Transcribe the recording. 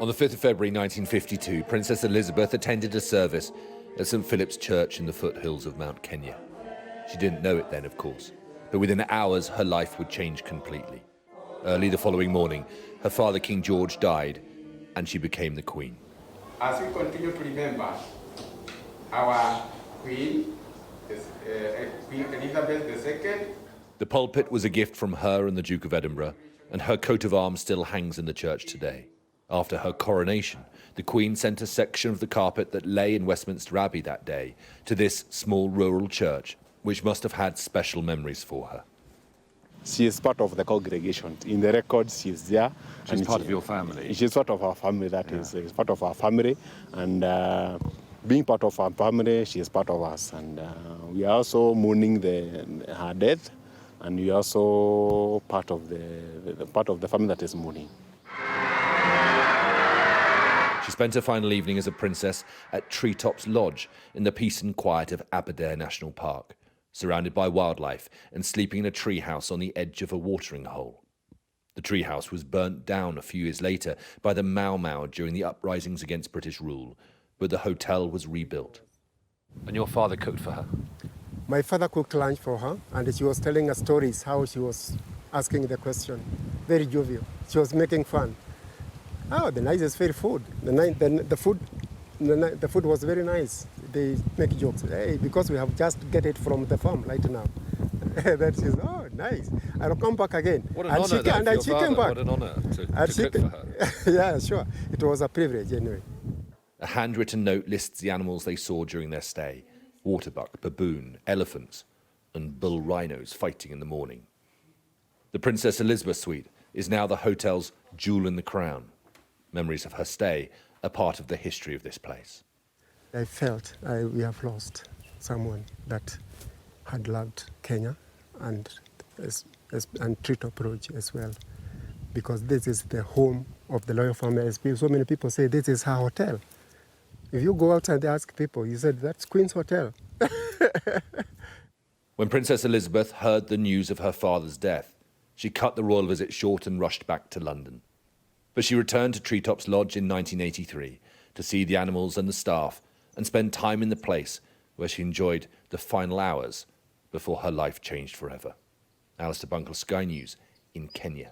On the 5th of February 1952, Princess Elizabeth attended a service at St Philip's Church in the foothills of Mount Kenya. She didn't know it then, of course, but within hours her life would change completely. Early the following morning, her father King George died and she became the Queen. As we continue to remember our Queen, Queen Elizabeth II. The pulpit was a gift from her and the Duke of Edinburgh, and her coat of arms still hangs in the church today. After her coronation, the Queen sent a section of the carpet that lay in Westminster Abbey that day to this small rural church, which must have had special memories for her. She is part of the congregation. In the records, she is there. She's part of your family? She's part of our family, is part of our family. And being part of our family, she is part of us. And we are also mourning her death, and we are also part of the family that is mourning. She spent her final evening as a princess at Treetops Lodge in the peace and quiet of Aberdare National Park, surrounded by wildlife and sleeping in a treehouse on the edge of a watering hole. The treehouse was burnt down a few years later by the Mau Mau during the uprisings against British rule, but the hotel was rebuilt. And your father cooked for her? My father cooked lunch for her, and she was telling us stories, how she was asking the question. Very jovial. She was making fun. Oh, the nicest very food. The food was very nice. They make jokes. Hey, because we have just get it from the farm right now. That is, oh, nice. I'll come back again. What an honour, though, for your father. What an honour to cook for her. Yeah, sure. It was a privilege anyway. A handwritten note lists the animals they saw during their stay: waterbuck, baboon, elephants, and bull rhinos fighting in the morning. The Princess Elizabeth Suite is now the hotel's jewel in the crown. Memories of her stay are part of the history of this place. I felt we have lost someone that had loved Kenya and Treetop Lodge as well, because this is the home of the royal family. So many people say this is her hotel. If you go outside and ask people, you said that's Queen's Hotel. When Princess Elizabeth heard the news of her father's death, she cut the royal visit short and rushed back to London. But she returned to Treetops Lodge in 1983 to see the animals and the staff and spend time in the place where she enjoyed the final hours before her life changed forever. Alistair Bunkall, Sky News in Kenya.